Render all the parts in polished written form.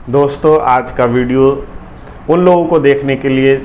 दोस्तों, आज का वीडियो उन लोगों को देखने के लिए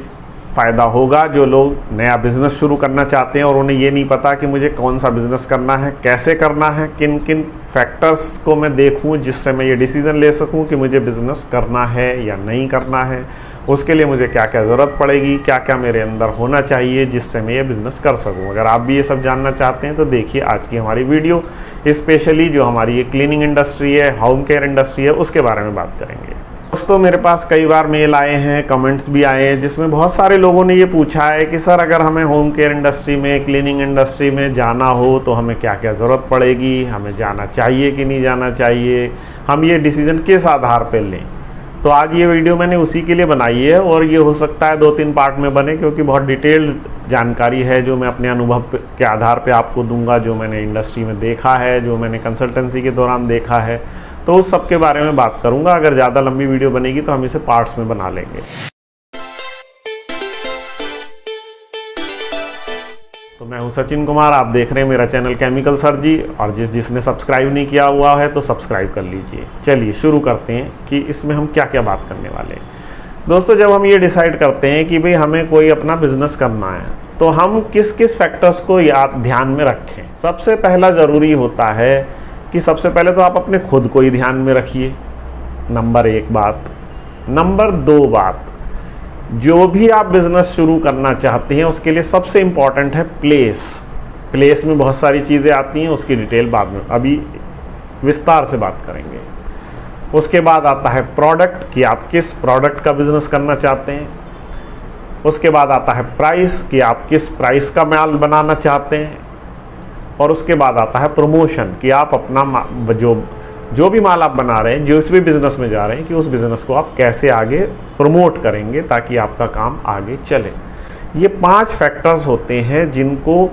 फ़ायदा होगा जो लोग नया बिज़नेस शुरू करना चाहते हैं और उन्हें ये नहीं पता कि मुझे कौन सा बिज़नेस करना है, कैसे करना है, किन किन फैक्टर्स को मैं देखूं जिससे मैं ये डिसीज़न ले सकूं कि मुझे बिज़नेस करना है या नहीं करना है। उसके लिए मुझे क्या क्या ज़रूरत पड़ेगी, क्या क्या मेरे अंदर होना चाहिए जिससे मैं ये बिज़नेस कर सकूं। अगर आप भी ये सब जानना चाहते हैं तो देखिए आज की हमारी वीडियो। स्पेशली जो हमारी ये क्लीनिंग इंडस्ट्री है, होम केयर इंडस्ट्री है, उसके बारे में बात करेंगे। दोस्तों, मेरे पास कई बार मेल आए हैं, कमेंट्स भी आए हैं जिसमें बहुत सारे लोगों ने ये पूछा है कि सर अगर हमें होम केयर इंडस्ट्री में, क्लीनिंग इंडस्ट्री में जाना हो तो हमें क्या क्या ज़रूरत पड़ेगी, हमें जाना चाहिए कि नहीं जाना चाहिए, हम ये डिसीज़न किस आधार पर लें। तो आज ये वीडियो मैंने उसी के लिए बनाई है और ये हो सकता है 2-3 पार्ट में बने, क्योंकि बहुत डिटेल्ड जानकारी है जो मैं अपने अनुभव के आधार पे आपको दूंगा, जो मैंने इंडस्ट्री में देखा है, जो मैंने कंसल्टेंसी के दौरान देखा है, तो उस सब के बारे में बात करूंगा। अगर ज़्यादा लंबी वीडियो बनेगी तो हम इसे पार्ट्स में बना लेंगे। तो मैं हूं सचिन कुमार, आप देख रहे हैं मेरा चैनल केमिकल सर जी, और जिसने सब्सक्राइब नहीं किया हुआ है तो सब्सक्राइब कर लीजिए। चलिए शुरू करते हैं कि इसमें हम क्या क्या बात करने वाले हैं। दोस्तों, जब हम ये डिसाइड करते हैं कि भाई हमें कोई अपना बिजनेस करना है तो हम किस किस फैक्टर्स को ध्यान में रखें। सबसे पहला ज़रूरी होता है कि सबसे पहले तो आप अपने खुद को ही ध्यान में रखिए, नंबर 1 बात। नंबर 2 बात, जो भी आप बिज़नेस शुरू करना चाहते हैं उसके लिए सबसे इम्पॉर्टेंट है प्लेस में बहुत सारी चीज़ें आती हैं, उसकी डिटेल बाद में अभी विस्तार से बात करेंगे। उसके बाद आता है प्रोडक्ट, कि आप किस प्रोडक्ट का बिज़नेस करना चाहते हैं। उसके बाद आता है प्राइस, कि आप किस प्राइस का माल बनाना चाहते हैं। और उसके बाद आता है प्रमोशन, कि आप अपना जो भी माल आप बना रहे हैं, जिस भी बिज़नेस में जा रहे हैं, कि उस बिज़नेस को आप कैसे आगे प्रमोट करेंगे ताकि आपका काम आगे चले। ये 5 फैक्टर्स होते हैं जिनको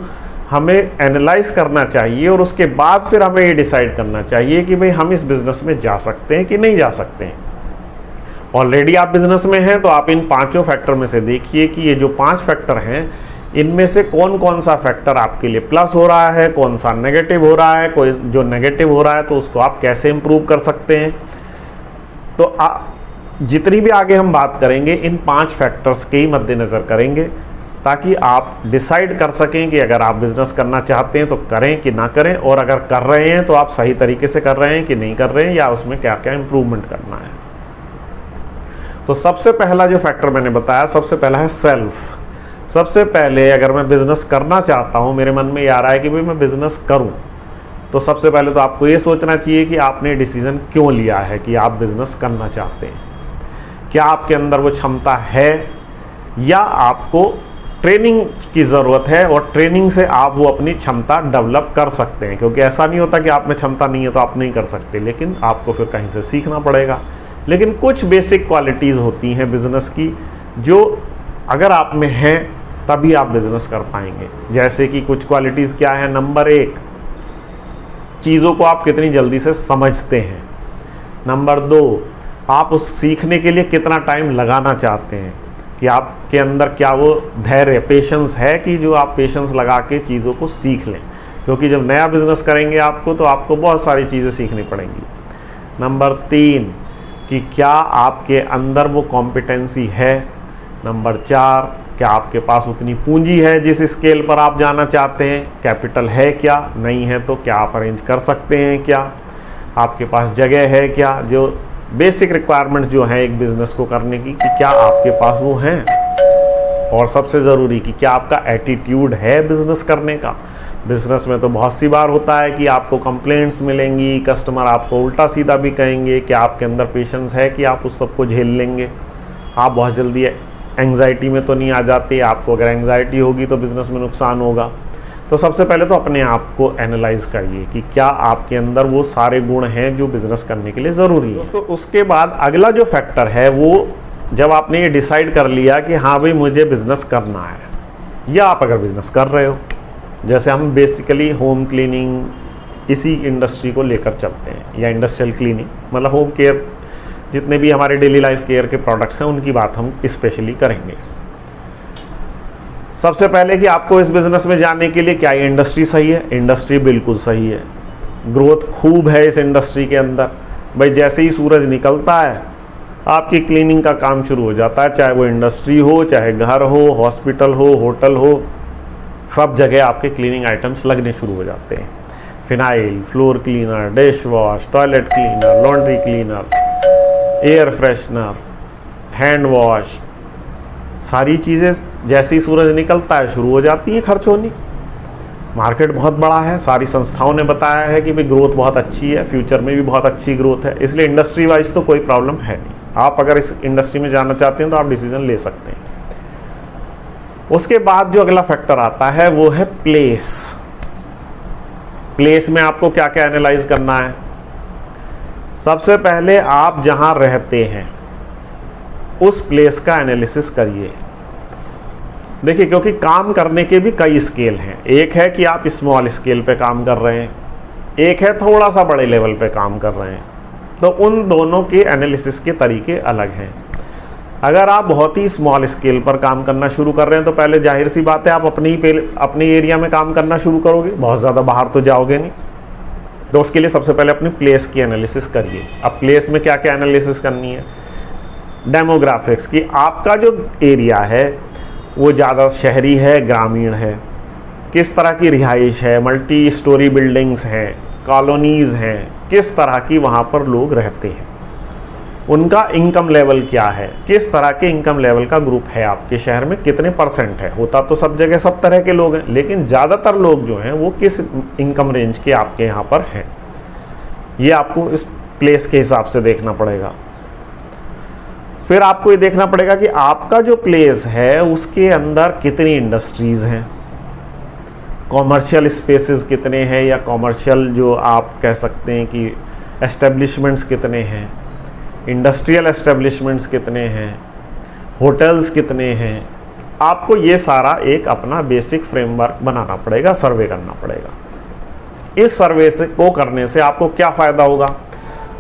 हमें एनालाइज करना चाहिए और उसके बाद फिर हमें ये डिसाइड करना चाहिए कि भाई हम इस बिज़नेस में जा सकते हैं कि नहीं जा सकते हैं। ऑलरेडी आप बिज़नेस में हैं तो आप इन 5 फैक्टर में से देखिए कि ये जो 5 फैक्टर हैं इनमें से कौन कौन सा फैक्टर आपके लिए प्लस हो रहा है, कौन सा नेगेटिव हो रहा है। कोई जो नेगेटिव हो रहा है तो उसको आप कैसे इम्प्रूव कर सकते हैं। तो जितनी भी आगे हम बात करेंगे इन 5 फैक्टर्स के ही मद्देनज़र करेंगे ताकि आप डिसाइड कर सकें कि अगर आप बिज़नेस करना चाहते हैं तो करें कि ना करें, और अगर कर रहे हैं तो आप सही तरीके से कर रहे हैं कि नहीं कर रहे हैं, या उसमें क्या क्या इम्प्रूवमेंट करना है। तो सबसे पहला जो फैक्टर मैंने बताया, सबसे पहला है सेल्फ। सबसे पहले अगर मैं बिज़नेस करना चाहता हूँ, मेरे मन में ये आ रहा है कि भाई मैं बिज़नेस करूँ, तो सबसे पहले तो आपको ये सोचना चाहिए कि आपने डिसीज़न क्यों लिया है कि आप बिज़नेस करना चाहते हैं। क्या आपके अंदर वो क्षमता है, या आपको ट्रेनिंग की ज़रूरत है और ट्रेनिंग से आप वो अपनी क्षमता डेवलप कर सकते हैं। क्योंकि ऐसा नहीं होता कि आप में क्षमता नहीं है तो आप नहीं कर सकते, लेकिन आपको फिर कहीं से सीखना पड़ेगा। लेकिन कुछ बेसिक क्वालिटीज़ होती हैं बिज़नेस की जो अगर आप में हैं तभी आप बिज़नेस कर पाएंगे। जैसे कि कुछ क्वालिटीज़ क्या है। नंबर 1, चीज़ों को आप कितनी जल्दी से समझते हैं। नंबर 2, आप उस सीखने के लिए कितना टाइम लगाना चाहते हैं, कि आपके अंदर क्या वो धैर्य, पेशेंस है कि जो आप पेशेंस लगा के चीज़ों को सीख लें। क्योंकि जब नया बिज़नेस करेंगे आपको तो आपको बहुत सारी चीज़ें सीखनी पड़ेंगी। नंबर 3, कि क्या आपके अंदर वो कॉम्पिटेंसी है। नंबर 4, क्या आपके पास उतनी पूंजी है जिस स्केल पर आप जाना चाहते हैं, कैपिटल है क्या, नहीं है तो क्या आप अरेंज कर सकते हैं, क्या आपके पास जगह है, क्या जो बेसिक रिक्वायरमेंट्स जो हैं एक बिज़नेस को करने की, कि क्या आपके पास वो हैं। और सबसे ज़रूरी कि क्या आपका एटीट्यूड है बिज़नेस करने का। बिज़नेस में तो बहुत सी बार होता है कि आपको कंप्लेंट्स मिलेंगी, कस्टमर आपको उल्टा सीधा भी कहेंगे। क्या आपके अंदर पेशेंस है कि आप उस सबको झेल लेंगे। आप बहुत जल्दी एंग्जाइटी में तो नहीं आ जाते। आपको अगर एंग्जाइटी होगी तो बिज़नेस में नुकसान होगा। तो सबसे पहले तो अपने आप को एनालाइज करिए कि क्या आपके अंदर वो सारे गुण हैं जो बिज़नेस करने के लिए ज़रूरी है। दोस्तों, उसके बाद अगला जो फैक्टर है वो, जब आपने ये डिसाइड कर लिया कि हाँ भाई मुझे बिज़नेस करना है, या आप अगर बिज़नेस कर रहे हो, जैसे हम बेसिकली होम क्लीनिंग इसी इंडस्ट्री को लेकर चलते हैं, या इंडस्ट्रियल क्लीनिंग, मतलब होम केयर, जितने भी हमारे डेली लाइफ केयर के प्रोडक्ट्स हैं उनकी बात हम स्पेशली करेंगे। सबसे पहले कि आपको इस बिज़नेस में जाने के लिए क्या ये इंडस्ट्री सही है। इंडस्ट्री बिल्कुल सही है, ग्रोथ खूब है इस इंडस्ट्री के अंदर। भाई जैसे ही सूरज निकलता है आपकी क्लीनिंग का काम शुरू हो जाता है, चाहे वो इंडस्ट्री हो, चाहे घर हो, हॉस्पिटल हो, होटल हो, सब जगह आपके क्लीनिंग आइटम्स लगने शुरू हो जाते हैं। Phenyl, floor cleaner, dish wash, toilet cleaner, laundry cleaner, air freshener, hand wash, सारी चीज़ें जैसे ही सूरज निकलता है शुरू हो जाती हैं खर्च होनी। मार्केट बहुत बड़ा है, सारी संस्थाओं ने बताया है कि भाई ग्रोथ बहुत अच्छी है, फ्यूचर में भी बहुत अच्छी ग्रोथ है, इसलिए इंडस्ट्री वाइज तो कोई प्रॉब्लम है नहीं। आप अगर इस इंडस्ट्री में जाना चाहते हैं तो आप डिसीजन ले सकते हैं। उसके बाद जो अगला फैक्टर आता है वो है प्लेस। प्लेस में आपको क्या क्या एनालाइज करना है? सबसे पहले आप जहां रहते हैं उस प्लेस का एनालिसिस करिए। देखिए, क्योंकि काम करने के भी कई स्केल हैं। एक है कि आप स्मॉल स्केल पे काम कर रहे हैं, एक है थोड़ा सा बड़े लेवल पे काम कर रहे हैं, तो उन दोनों के एनालिसिस के तरीके अलग हैं। अगर आप बहुत ही स्मॉल स्केल पर काम करना शुरू कर रहे हैं तो पहले जाहिर सी बात है आप अपने एरिया में काम करना शुरू करोगे, बहुत ज़्यादा बाहर तो जाओगे नहीं। तो उसके लिए सबसे पहले अपनी प्लेस की एनालिसिस करिए। अब प्लेस में क्या क्या एनालिसिस करनी है? डेमोग्राफिक्स की, आपका जो एरिया है वो ज़्यादा शहरी है, ग्रामीण है, किस तरह की रिहाइश है, मल्टी स्टोरी बिल्डिंग्स हैं, कॉलोनीज़ हैं, किस तरह की वहाँ पर लोग रहते हैं, उनका इनकम लेवल क्या है, किस तरह के इनकम लेवल का ग्रुप है आपके शहर में, कितने % है। होता तो सब जगह सब तरह के लोग हैं, लेकिन ज़्यादातर लोग जो हैं वो किस इनकम रेंज के आपके यहाँ पर हैं, ये आपको इस प्लेस के हिसाब से देखना पड़ेगा। फिर आपको ये देखना पड़ेगा कि आपका जो प्लेस है उसके अंदर कितनी इंडस्ट्रीज़ हैं, कॉमर्शियल स्पेसेस कितने हैं, या कॉमर्शियल जो आप कह सकते हैं कि एस्टेब्लिशमेंट्स कितने हैं, इंडस्ट्रियल एस्टेब्लिशमेंट्स कितने हैं, होटल्स कितने हैं। आपको ये सारा एक अपना बेसिक फ्रेमवर्क बनाना पड़ेगा, सर्वे करना पड़ेगा। इस सर्वे को करने से आपको क्या फ़ायदा होगा?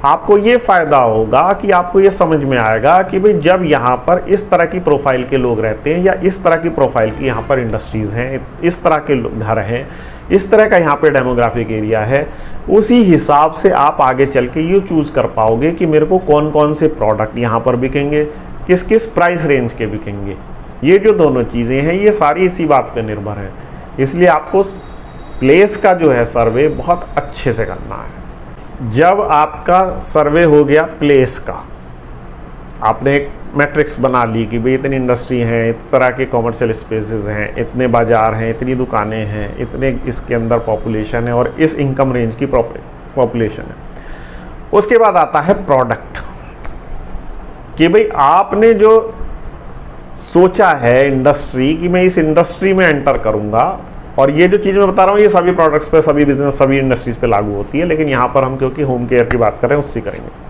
आपको ये फ़ायदा होगा कि आपको ये समझ में आएगा कि भाई जब यहाँ पर इस तरह की प्रोफाइल के लोग रहते हैं, या इस तरह की प्रोफाइल की यहाँ पर इंडस्ट्रीज़ हैं, इस तरह के घर हैं, इस तरह का यहाँ पे डेमोग्राफिक एरिया है, उसी हिसाब से आप आगे चल के ये चूज़ कर पाओगे कि मेरे को कौन कौन से प्रोडक्ट यहाँ पर बिकेंगे, किस किस प्राइस रेंज के बिकेंगे। ये जो दोनों चीज़ें हैं ये सारी इसी बात पर निर्भर है। इसलिए आपको प्लेस का जो है सर्वे बहुत अच्छे से करना है। जब आपका सर्वे हो गया प्लेस का, आपने एक मैट्रिक्स बना ली कि भाई इतनी इंडस्ट्री हैं, इस तरह के कॉमर्शियल स्पेसेस हैं, इतने बाज़ार हैं, इतनी दुकानें हैं, इतने इसके अंदर पॉपुलेशन है और इस इनकम रेंज की पॉपुलेशन है। उसके बाद आता है प्रोडक्ट, कि भाई आपने जो सोचा है इंडस्ट्री कि मैं इस इंडस्ट्री में एंटर करूँगा, और ये जो चीज़ मैं बता रहा हूँ ये सभी प्रोडक्ट्स पे, सभी बिजनेस, सभी इंडस्ट्रीज़ पे लागू होती है, लेकिन यहाँ पर हम क्योंकि होम केयर की बात कर रहे हैं उससे करेंगे।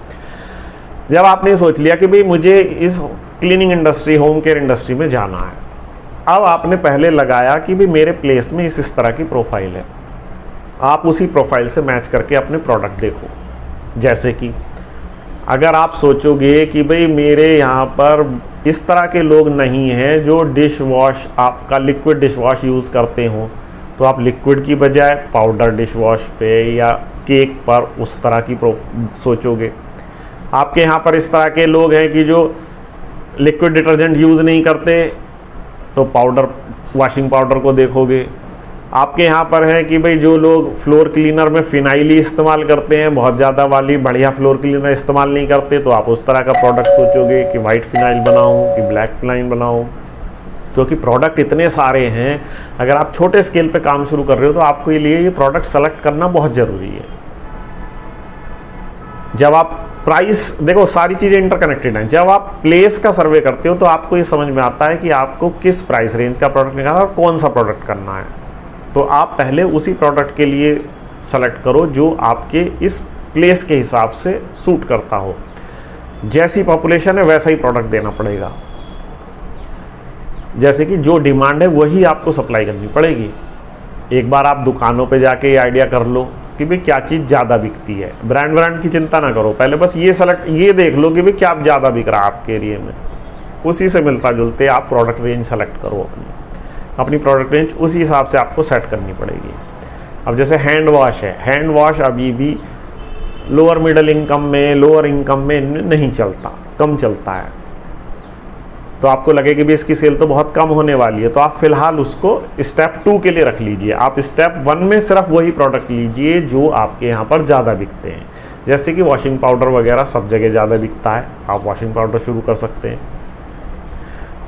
जब आपने सोच लिया कि भाई मुझे इस cleaning industry, home care industry में जाना है, अब आपने पहले लगाया कि भाई मेरे प्लेस में इस तरह की प्रोफाइल है, आप उसी प्रोफाइल से मैच करके अपने प्रोडक्ट देखो। जैसे कि अगर आप सोचोगे कि भाई मेरे यहाँ पर इस तरह के लोग नहीं हैं जो डिश वॉश, आपका लिक्विड डिश वॉश यूज़ करते हों, तो आप लिक्विड की बजाय पाउडर डिश वॉश पे या केक पर उस तरह की सोचोगे। आपके यहाँ पर इस तरह के लोग हैं कि जो लिक्विड डिटर्जेंट यूज़ नहीं करते, तो पाउडर, वॉशिंग पाउडर को देखोगे। आपके यहाँ पर है कि भाई जो लोग फ्लोर क्लीनर में फिनाइल ही इस्तेमाल करते हैं, बहुत ज़्यादा वाली बढ़िया फ्लोर क्लीनर इस्तेमाल नहीं करते, तो आप उस तरह का प्रोडक्ट सोचोगे कि वाइट फिनाइल बनाऊं कि ब्लैक फिनाइल बनाऊं। क्योंकि प्रोडक्ट इतने सारे हैं, अगर आप छोटे स्केल पे काम शुरू कर रहे हो तो आपके लिए ये प्रोडक्ट सेलेक्ट करना बहुत ज़रूरी है। जब आप प्राइस देखो, सारी चीज़ें इंटरकनेक्टेड हैं। जब आप प्लेस का सर्वे करते हो तो आपको ये समझ में आता है कि आपको किस प्राइस रेंज का प्रोडक्ट निकालना और कौन सा प्रोडक्ट करना है। तो आप पहले उसी प्रोडक्ट के लिए सेलेक्ट करो जो आपके इस प्लेस के हिसाब से सूट करता हो। जैसी पॉपुलेशन है वैसा ही प्रोडक्ट देना पड़ेगा। जैसे कि जो डिमांड है वही आपको सप्लाई करनी पड़ेगी। एक बार आप दुकानों पे जाके ये आइडिया कर लो कि भाई क्या चीज़ ज़्यादा बिकती है। ब्रांड की चिंता ना करो, पहले बस ये देख लो कि भाई क्या ज़्यादा बिक रहा है आपके एरिया में, उसी से मिलता जुलते आप प्रोडक्ट रेंज सेलेक्ट करो। अपनी प्रोडक्ट रेंज उसी हिसाब से आपको सेट करनी पड़ेगी। अब जैसे हैंड वॉश है, हैंड वॉश अभी भी लोअर मिडिल इनकम में, लोअर इनकम में नहीं चलता, कम चलता है। तो आपको लगे कि भी इसकी सेल तो बहुत कम होने वाली है, तो आप फिलहाल उसको स्टेप 2 के लिए रख लीजिए। आप स्टेप 1 में सिर्फ वही प्रोडक्ट लीजिए जो आपके यहाँ पर ज़्यादा बिकते हैं। जैसे कि वॉशिंग पाउडर वगैरह सब जगह ज़्यादा बिकता है, आप वॉशिंग पाउडर शुरू कर सकते हैं।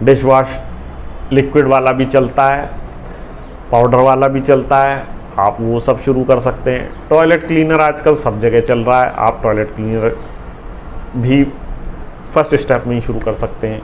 डिश वॉश लिक्विड वाला भी चलता है, पाउडर वाला भी चलता है, आप वो सब शुरू कर सकते हैं। टॉयलेट क्लीनर आजकल सब जगह चल रहा है, आप टॉयलेट क्लीनर भी फर्स्ट स्टेप में ही शुरू कर सकते हैं।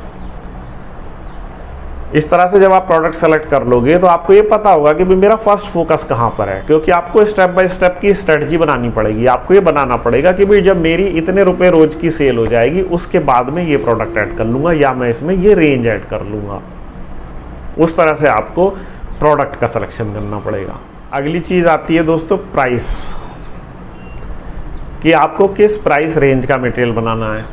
इस तरह से जब आप प्रोडक्ट सेलेक्ट कर लोगे तो आपको ये पता होगा कि भाई मेरा फर्स्ट फोकस कहाँ पर है, क्योंकि आपको स्टेप बाय स्टेप की स्ट्रेटजी बनानी पड़ेगी। आपको ये बनाना पड़ेगा कि भाई जब मेरी इतने रुपए रोज की सेल हो जाएगी उसके बाद में ये प्रोडक्ट ऐड कर लूँगा या मैं इसमें ये रेंज ऐड कर लूँगा। उस तरह से आपको प्रोडक्ट का सिलेक्शन करना पड़ेगा। अगली चीज़ आती है दोस्तों प्राइस, कि आपको किस प्राइस रेंज का मटेरियल बनाना है।